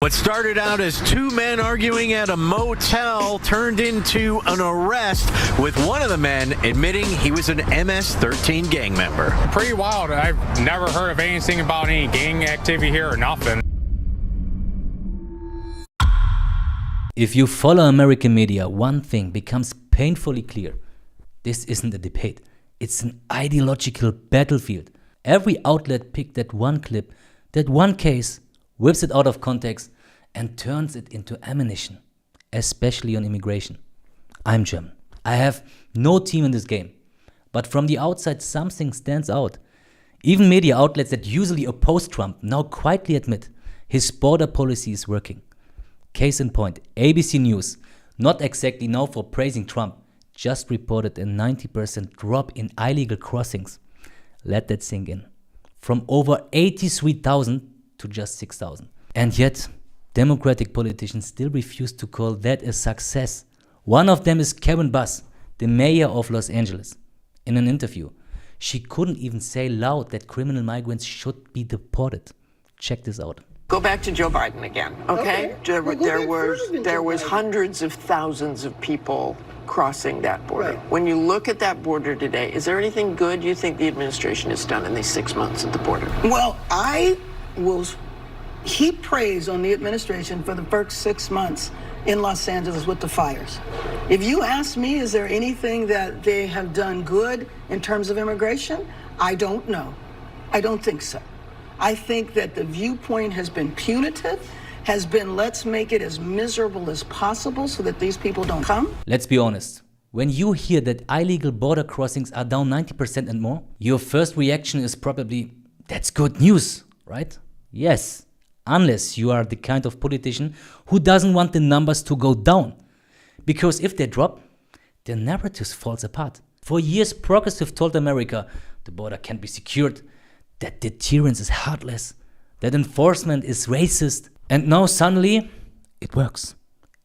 What started out as two men arguing at a motel turned into an arrest, with one of the men admitting he was an MS-13 gang member. Pretty wild. I've never heard of anything about any gang activity here or nothing. If you follow American media, one thing becomes painfully clear. This isn't a debate. It's an ideological battlefield. Every outlet picked that one clip, that one case, whips it out of context and turns it into ammunition, especially on immigration. I'm German. I have no team in this game. But from the outside, something stands out. Even media outlets that usually oppose Trump now quietly admit his border policy is working. Case in point, ABC News, not exactly known for praising Trump, just reported a 90% drop in illegal crossings. Let that sink in. From over 83,000 to just 6,000. And yet, Democratic politicians still refuse to call that a success. One of them is Karen Bass, the mayor of Los Angeles. In an interview, she couldn't even say loud that criminal migrants should be deported. Check this out. Go back to Joe Biden again, okay? There was hundreds of thousands of people crossing that border. Right. When you look at that border today, is there anything good you think the administration has done in these 6 months at the border? Well, I will heap praise on the administration for the first 6 months in Los Angeles with the fires. If you ask me, is there anything that they have done good in terms of immigration? I don't know. I don't think so. I think that the viewpoint has been punitive, has been let's make it as miserable as possible so that these people don't come. Let's be honest. When you hear that illegal border crossings are down 90% and more, your first reaction is probably, that's good news, right? Yes, unless you are the kind of politician who doesn't want the numbers to go down. Because if they drop, the narrative falls apart. For years, progressives told America the border can't be secured, that deterrence is heartless, that enforcement is racist. And now suddenly, it works.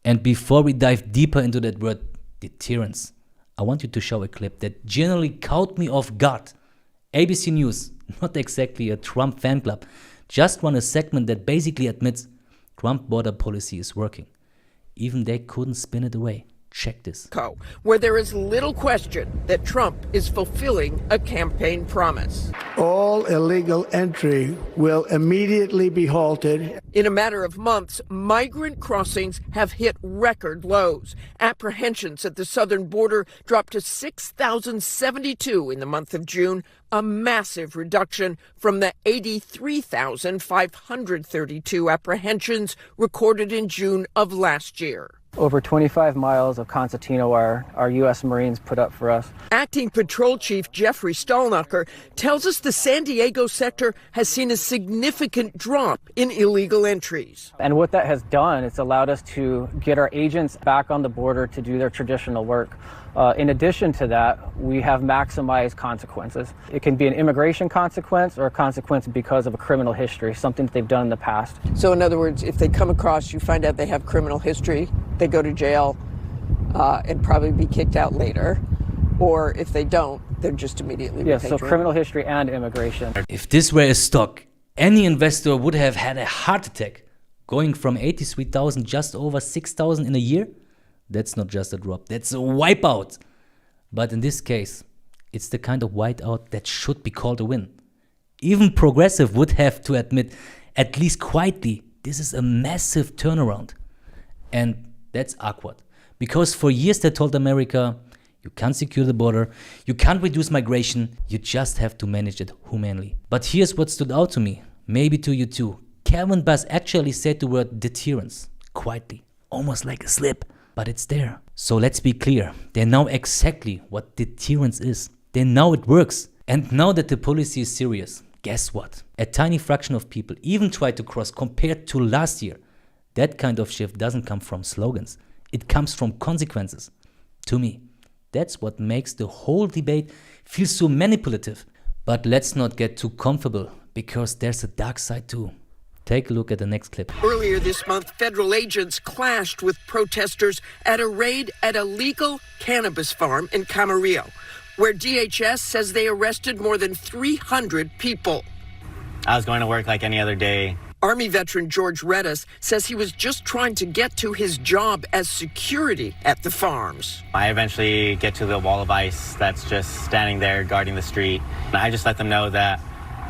And before we dive deeper into that word, deterrence, I want you to show a clip that generally caught me off guard. ABC News, not exactly a Trump fan club, just run a segment that basically admits Trump border policy is working. Even they couldn't spin it away. Check this. Where there is little question that Trump is fulfilling a campaign promise. All illegal entry will immediately be halted. In a matter of months, migrant crossings have hit record lows. Apprehensions at the southern border dropped to 6,072 in the month of June, a massive reduction from the 83,532 apprehensions recorded in June of last year. Over 25 miles of concertina wire our U.S. Marines put up for us. Acting Patrol Chief Jeffrey Stallnacher tells us the San Diego sector has seen a significant drop in illegal entries. And what that has done, it's allowed us to get our agents back on the border to do their traditional work. In addition to that, we have maximized consequences. It can be an immigration consequence or a consequence because of a criminal history, something that they've done in the past. So in other words, if they come across, you find out they have criminal history, they go to jail and probably be kicked out later. Or if they don't, they're just immediately repatriated. So criminal history and immigration. If this were a stock, any investor would have had a heart attack. Going from 83,000 just over 6,000 in a year? That's not just a drop, that's a wipeout. But in this case, it's the kind of whiteout that should be called a win. Even progressive would have to admit, at least quietly, this is a massive turnaround. And that's awkward. Because for years they told America, you can't secure the border, you can't reduce migration, you just have to manage it humanely. But here's what stood out to me, maybe to you too. Karen Bass actually said the word deterrence, quietly, almost like a slip. But it's there. So let's be clear. They know exactly what deterrence is. They know it works. And now that the policy is serious, guess what? A tiny fraction of people even try to cross compared to last year. That kind of shift doesn't come from slogans. It comes from consequences. To me, that's what makes the whole debate feel so manipulative. But let's not get too comfortable, because there's a dark side too. Take a look at the next clip. Earlier this month, federal agents clashed with protesters at a raid at a legal cannabis farm in Camarillo, where DHS says they arrested more than 300 people. I was going to work like any other day, Army veteran George Redis says he was just trying to get to his job as security at the farms. I eventually get to the wall of ice that's just standing there guarding the street. And I just let them know that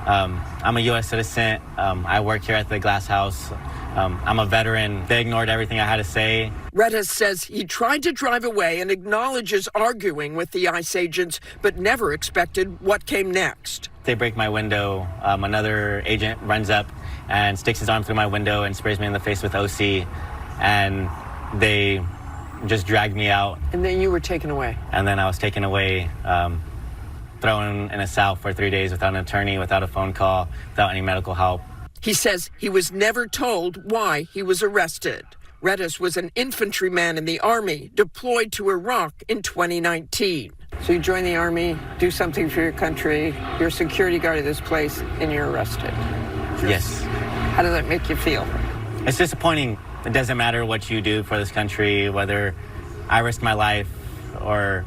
I'm a U.S. citizen. I work here at the glass house. I'm a veteran. They ignored everything I had to say. Redis says he tried to drive away and acknowledges arguing with the ICE agents, but never expected what came next. They break my window. Another agent runs up and sticks his arm through my window and sprays me in the face with OC. And they just dragged me out. And then you were taken away. And then I was taken away, thrown in a cell for 3 days without an attorney, without a phone call, without any medical help. He says he was never told why he was arrested. Redis was an infantryman in the Army, deployed to Iraq in 2019. So you join the Army, do something for your country, you're a security guard of this place, and you're arrested. Yes. How does that make you feel? It's disappointing. It doesn't matter what you do for this country, whether I risked my life or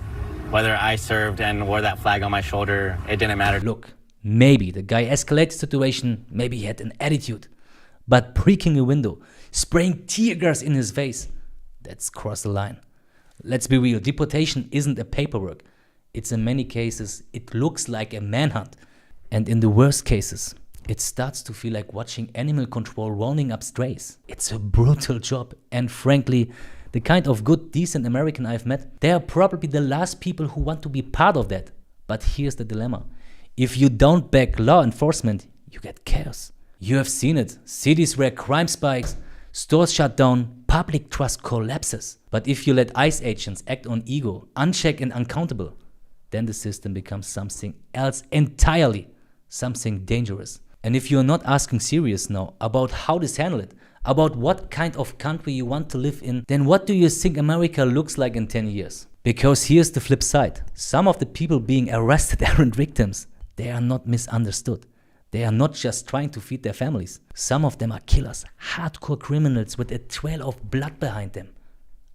whether I served and wore that flag on my shoulder. It didn't matter. Look, maybe the guy escalated the situation, maybe he had an attitude. But breaking a window, spraying tear gas in his face, that's cross the line. Let's be real, deportation isn't a paperwork. It's in many cases, it looks like a manhunt. And in the worst cases, it starts to feel like watching animal control rounding up strays. It's a brutal job, and frankly, the kind of good, decent American I've met, they are probably the last people who want to be part of that. But here's the dilemma. If you don't back law enforcement, you get chaos. You have seen it. Cities where crime spikes, stores shut down, public trust collapses. But if you let ICE agents act on ego, unchecked and uncountable, then the system becomes something else entirely, something dangerous. And if you're not asking serious now about how to handle it, about what kind of country you want to live in, then what do you think America looks like in 10 years? Because here's the flip side. Some of the people being arrested aren't victims. They are not misunderstood. They are not just trying to feed their families. Some of them are killers, hardcore criminals with a trail of blood behind them.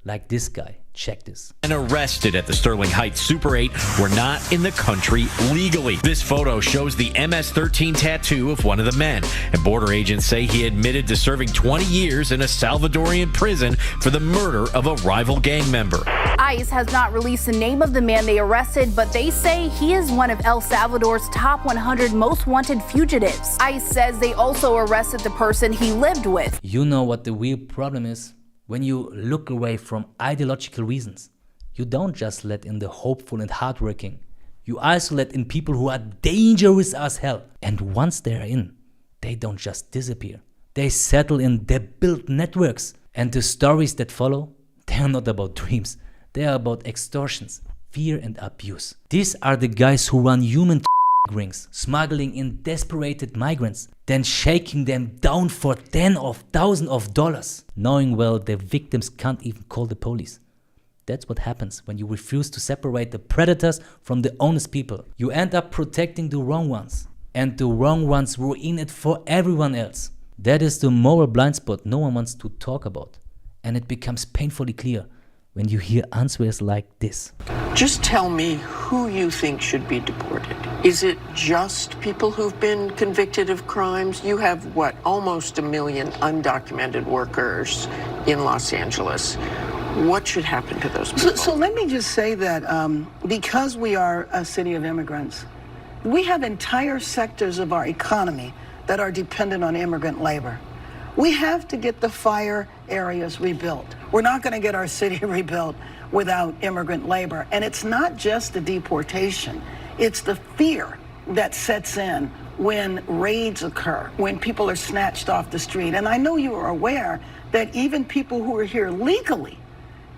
Like this guy. Check this. And arrested at the Sterling Heights Super 8 were not in the country legally. This photo shows the MS-13 tattoo of one of the men, and border agents say he admitted to serving 20 years in a Salvadorian prison for the murder of a rival gang member. ICE has not released the name of the man they arrested, but they say he is one of El Salvador's top 100 most wanted fugitives. ICE says they also arrested the person he lived with. You know what the real problem is? When you look away from ideological reasons, you don't just let in the hopeful and hardworking. You also let in people who are dangerous as hell. And once they're in, they don't just disappear. They settle in, they build networks. And the stories that follow, they are not about dreams. They are about extortions, fear and abuse. These are the guys who run human rings, smuggling in desperate migrants, then shaking them down for tens of thousands of dollars, knowing well the victims can't even call the police. That's what happens when you refuse to separate the predators from the honest people. You end up protecting the wrong ones, and the wrong ones ruin it for everyone else. That is the moral blind spot no one wants to talk about, and it becomes painfully clear when you hear answers like this. Just tell me who you think should be deported. Is it just people who've been convicted of crimes? You have, what, almost 1 million undocumented workers in Los Angeles. What should happen to those people? So let me just say that because we are a city of immigrants, we have entire sectors of our economy that are dependent on immigrant labor. We have to get the fire areas rebuilt. We're not going to get our city rebuilt without immigrant labor. And it's not just the deportation. It's the fear that sets in when raids occur, when people are snatched off the street. And I know you are aware that even people who are here legally,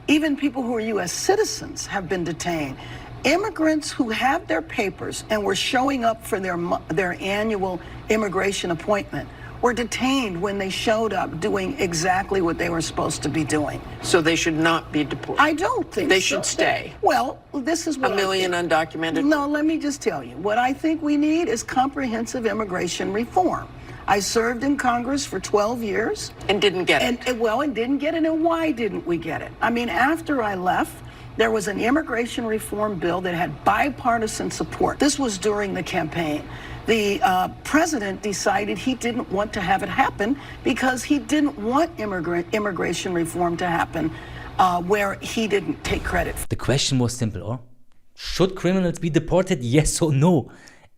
even people who are U.S. citizens have been detained. Immigrants who have their papers and were showing up for their annual immigration appointment were detained when they showed up doing exactly what they were supposed to be doing. So they should not be deported? I don't think they so. should stay. Well, this is what 1 million undocumented? No, let me just tell you. What I think we need is comprehensive immigration reform. I served in Congress for 12 years. And didn't get it. And didn't get it. And why didn't we get it? I mean, after I left, there was an immigration reform bill that had bipartisan support. This was during the campaign. The president decided he didn't want to have it happen because he didn't want immigration reform to happen where he didn't take credit. The question was simple, or? Should criminals be deported, yes or no?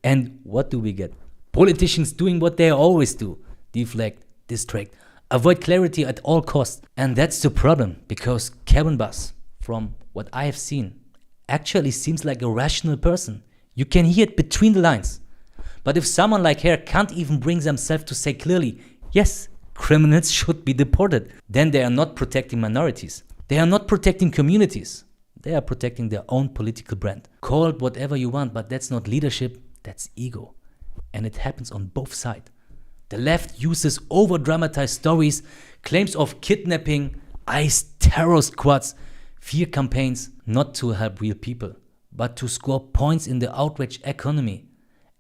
And what do we get? Politicians doing what they always do. Deflect, distract, avoid clarity at all costs. And that's the problem, because Karen Bass, from what I have seen, actually seems like a rational person. You can hear it between the lines. But if someone like her can't even bring themselves to say clearly, yes, criminals should be deported, then they are not protecting minorities. They are not protecting communities. They are protecting their own political brand. Call it whatever you want, but that's not leadership, that's ego. And it happens on both sides. The left uses over-dramatized stories, claims of kidnapping, ICE terror squads, fear campaigns, not to help real people, but to score points in the outrage economy.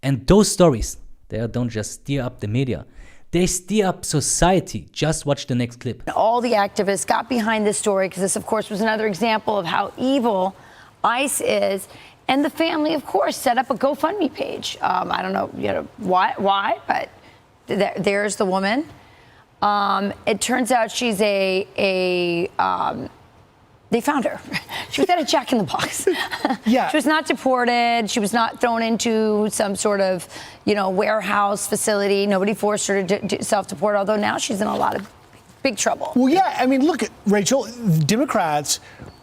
And those stories, they don't just stir up the media, they stir up society. Just watch the next clip. All the activists got behind this story because this, of course, was another example of how evil ICE is. And the family, of course, set up a GoFundMe page. I don't know, why, but there's the woman. It turns out she's they found her. She was at a Jack in the Box. Yeah. She was not deported. She was not thrown into some sort of, warehouse facility. Nobody forced her to self-deport, although now she's in a lot of big trouble. Well, yeah, I mean, look, Rachel, Democrats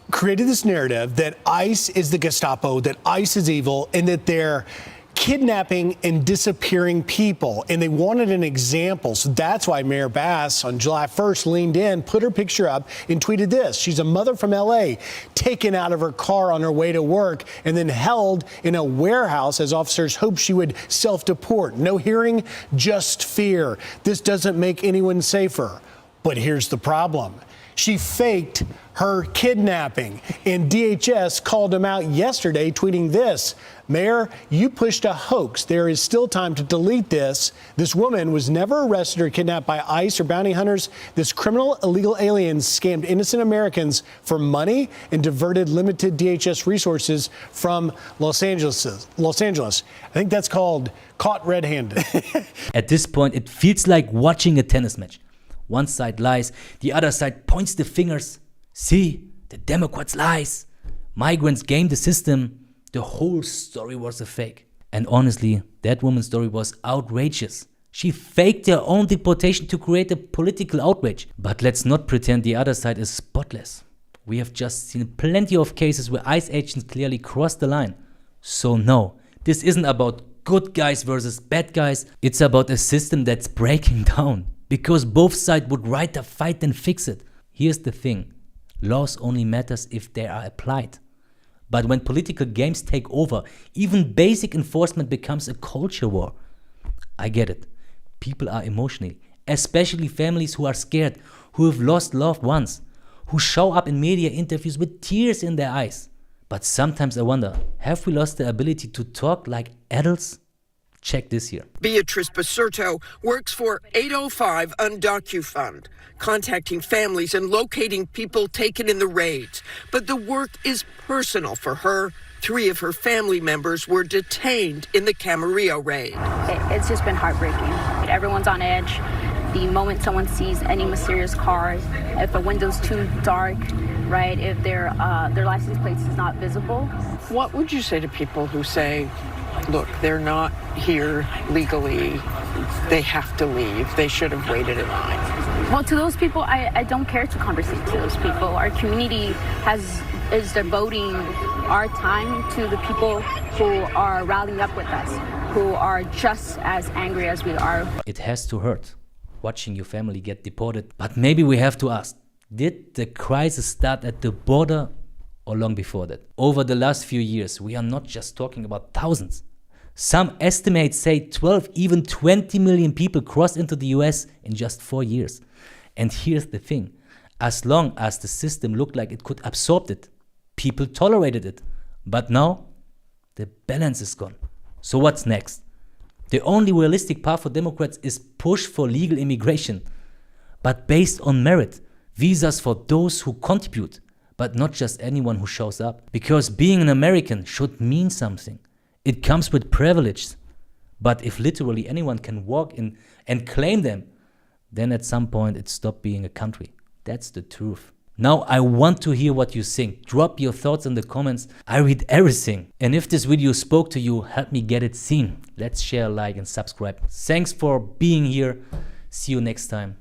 created this narrative that ICE is the Gestapo, that ICE is evil, and that they're kidnapping and disappearing people, and they wanted an example. So that's why Mayor Bass on July 1st leaned in, put her picture up, and tweeted this. She's a mother from LA, taken out of her car on her way to work and then held in a warehouse as officers hoped she would self-deport. No hearing, just fear. This doesn't make anyone safer. But here's the problem. She faked her kidnapping, and DHS called him out yesterday, tweeting this: Mayor, you pushed a hoax. There is still time to delete this. This woman was never arrested or kidnapped by ICE or bounty hunters. This criminal illegal alien scammed innocent Americans for money and diverted limited DHS resources from Los Angeles. I think that's called caught red-handed. At this point, it feels like watching a tennis match. One side lies, the other side points the fingers. See, the Democrats lies. Migrants game the system. The whole story was a fake. And honestly, that woman's story was outrageous. She faked her own deportation to create a political outrage. But let's not pretend the other side is spotless. We have just seen plenty of cases where ICE agents clearly crossed the line. So no, this isn't about good guys versus bad guys. It's about a system that's breaking down. Because both sides would rather fight than fix it. Here's the thing. Laws only matters if they are applied. But when political games take over, even basic enforcement becomes a culture war. I get it. People are emotional, especially families who are scared, who have lost loved ones, who show up in media interviews with tears in their eyes. But sometimes I wonder, have we lost the ability to talk like adults? Check this here. Beatrice Basurto works for 805 UndocuFund, contacting families and locating people taken in the raids. But the work is personal for her. 3 of her family members were detained in the Camarillo raid. It's just been heartbreaking. Everyone's on edge. The moment someone sees any mysterious car, if a window's too dark, right, if their license plates is not visible. What would you say to people who say, look, they're not here legally, they have to leave, they should have waited in line? Well, to those people, I don't care to conversate to those people. Our community is devoting our time to the people who are rallying up with us, who are just as angry as we are. It has to hurt, watching your family get deported. But maybe we have to ask, did the crisis start at the border or long before that? Over the last few years, we are not just talking about thousands. Some estimates say 12, even 20 million people crossed into the US in just 4 years. And here's the thing. As long as the system looked like it could absorb it, people tolerated it. But now, the balance is gone. So what's next? The only realistic path for Democrats is push for legal immigration, but based on merit. Visas for those who contribute, but not just anyone who shows up. Because being an American should mean something. It comes with privilege. But if literally anyone can walk in and claim them, then at some point it stopped being a country. That's the truth. Now I want to hear what you think. Drop your thoughts in the comments. I read everything. And if this video spoke to you, help me get it seen. Let's share, like, and subscribe. Thanks for being here. See you next time.